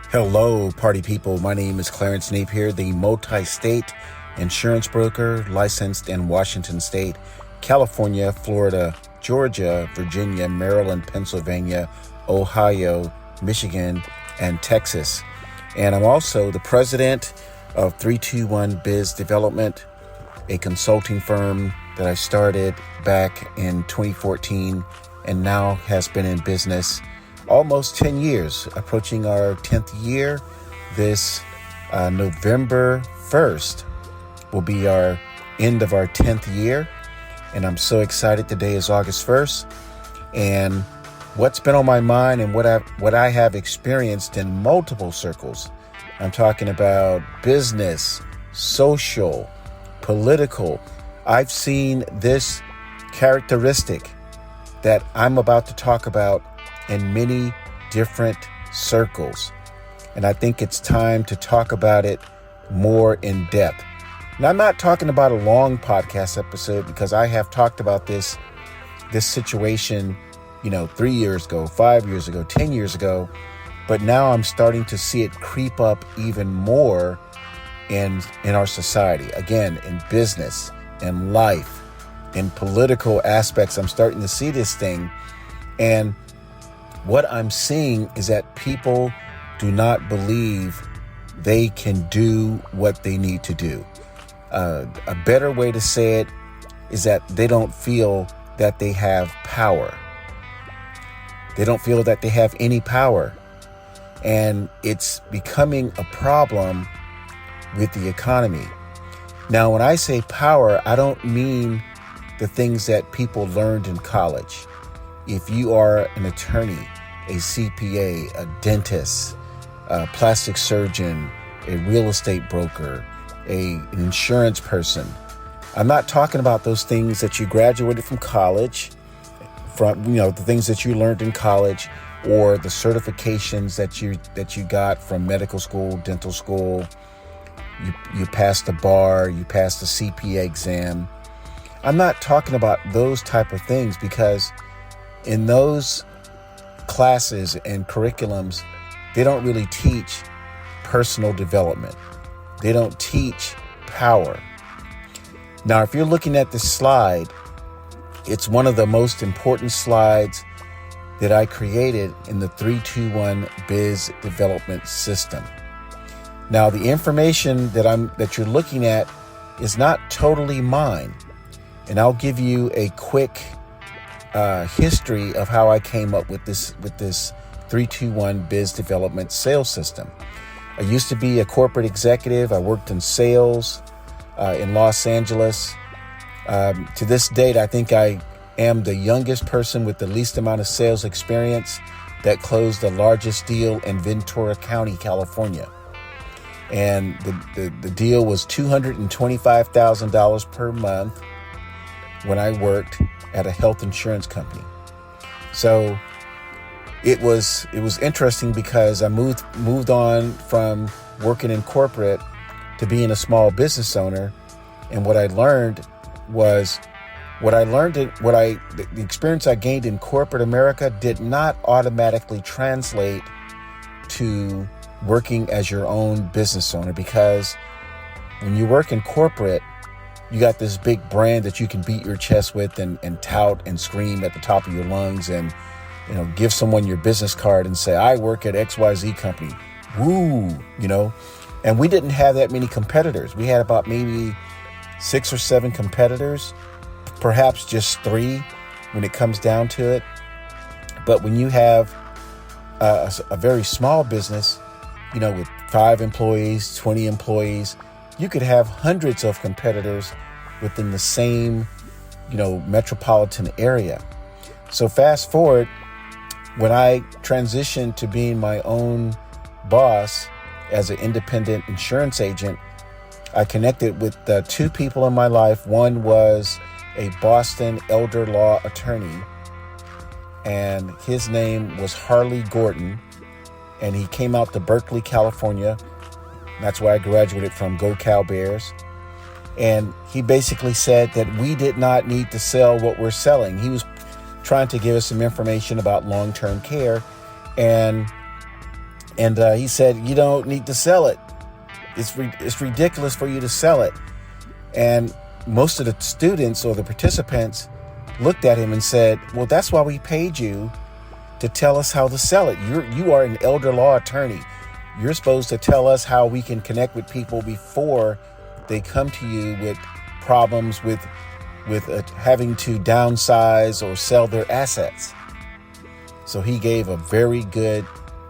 Hello, party people. My name is Clarence Napier, the multi-state insurance broker licensed in Washington State, California, Florida, Georgia, Virginia, Maryland, Pennsylvania, Ohio, Michigan, and Texas. And I'm also the president of 321 Biz Development, a consulting firm that I started back in 2014 and now has been in business almost 10 years, approaching our 10th year. This November 1st will be our end of our 10th year. And I'm so excited. Today is August 1st. And what's been on my mind and what I have experienced in multiple circles, I'm talking about business, social, political. I've seen this characteristic that I'm about to talk about in many different circles. And I think it's time to talk about it more in depth. Now, I'm not talking about a long podcast episode because I have talked about this situation, 3 years ago, 5 years ago, 10 years ago. But now I'm starting to see it creep up even more in our society. Again, in business, in life, in political aspects, I'm starting to see this thing. And what I'm seeing is that people do not believe they can do what they need to do. A better way to say it is that they don't feel that they have power. They don't feel that they have any power. And it's becoming a problem with the economy. Now, when I say power, I don't mean the things that people learned in college. If you are an attorney, a CPA, a dentist, a plastic surgeon, a real estate broker, an insurance person, I'm not talking about those things that you graduated from college, from the things that you learned in college, or the certifications that you got from medical school, dental school. You passed the bar, you passed the CPA exam. I'm not talking about those type of things, because in those classes and curriculums, they don't really teach personal development. They don't teach power. Now, if you're looking at this slide, it's one of the most important slides that I created in the 321 Biz Development System. Now, the information that you're looking at is not totally mine, and I'll give you a quick history of how I came up with this 321 Biz Development Sales System. I used to be a corporate executive. I worked in sales in Los Angeles. To this date, I think I am the youngest person with the least amount of sales experience that closed the largest deal in Ventura County, California. And the deal was $225,000 per month when I worked at a health insurance company. So it was interesting because I moved on from working in corporate to being a small business owner. And what I learned was the experience I gained in corporate America did not automatically translate to working as your own business owner, because when you work in corporate, you got this big brand that you can beat your chest with and tout and scream at the top of your lungs and, give someone your business card and say, I work at XYZ company. Woo, and we didn't have that many competitors. We had about maybe 6 or 7 competitors, perhaps just 3 when it comes down to it. But when you have a very small business, with 5 employees, 20 employees, you could have hundreds of competitors within the same, metropolitan area. So fast forward, when I transitioned to being my own boss as an independent insurance agent, I connected with 2 people in my life. One was a Boston elder law attorney, and his name was Harley Gordon, and he came out to Berkeley, California. That's where I graduated from. Go Cal Bears. And he basically said that we did not need to sell what we're selling. He was trying to give us some information about long-term care. And And he said, you don't need to sell it. It's ridiculous for you to sell it. And most of the students or the participants looked at him and said, well, that's why we paid you to tell us how to sell it. You are an elder law attorney. You're supposed to tell us how we can connect with people before they come to you with problems with having to downsize or sell their assets. So he gave a very good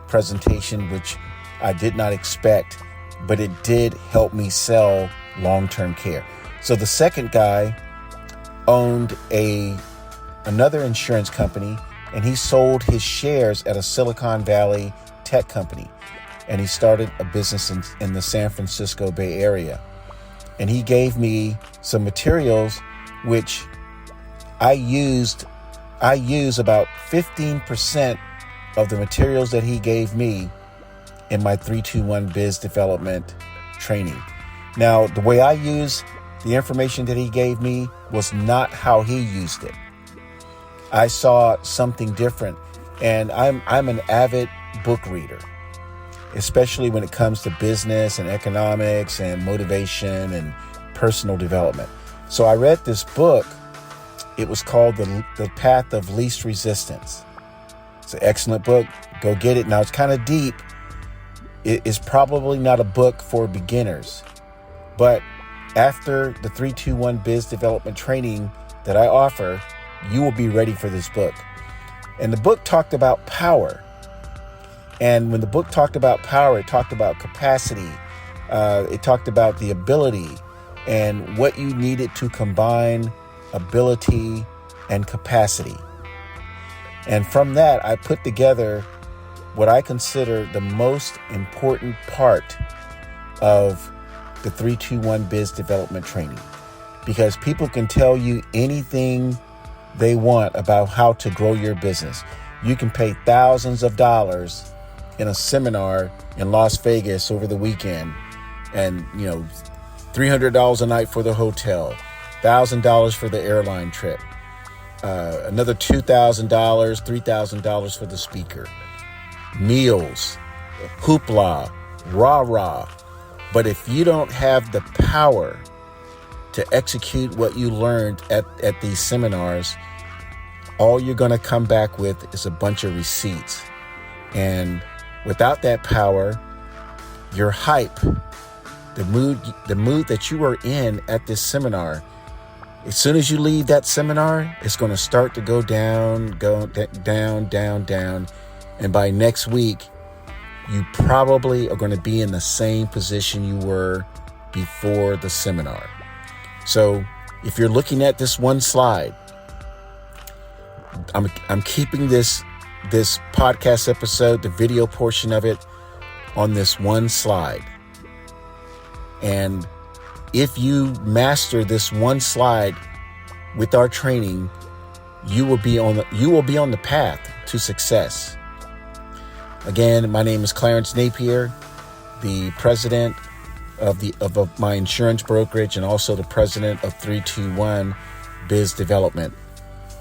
presentation, which I did not expect, but it did help me sell long-term care. So the second guy owned another insurance company, and he sold his shares at a Silicon Valley tech company. And he started a business in the San Francisco Bay Area. And he gave me some materials which I use about 15% of the materials that he gave me in my 321 Biz Development training. Now, the way I use the information that he gave me was not how he used it. I saw something different, and I'm an avid book reader, especially when it comes to business and economics and motivation and personal development. So I read this book. It was called The Path of Least Resistance. It's an excellent book. Go get it. Now, it's kind of deep. It is probably not a book for beginners, but after the 321 Biz Development training that I offer, you will be ready for this book. And the book talked about power. And when the book talked about power, it talked about capacity. It talked about the ability and what you needed to combine ability and capacity. And from that, I put together what I consider the most important part of the 321 Biz Development training. Because people can tell you anything they want about how to grow your business. You can pay thousands of dollars in a seminar in Las Vegas over the weekend, and $300 a night for the hotel, $1,000 for the airline trip, another $2,000, $3,000 for the speaker, meals, hoopla, rah-rah. But if you don't have the power to execute what you learned at these seminars, all you're going to come back with is a bunch of receipts. And without that power, your hype, the mood that you are in at this seminar, as soon as you leave that seminar, it's going to start to go down. And by next week, you probably are going to be in the same position you were before the seminar. So if you're looking at this one slide, I'm keeping this podcast episode, the video portion of it, on this one slide. And if you master this one slide with our training, you will be on the path to success. Again, my name is Clarence Napier, the president of my insurance brokerage and also the president of 321 Biz Development.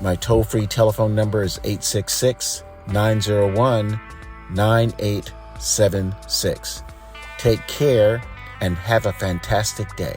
My toll-free telephone number is 866-901-9876. Take care and have a fantastic day.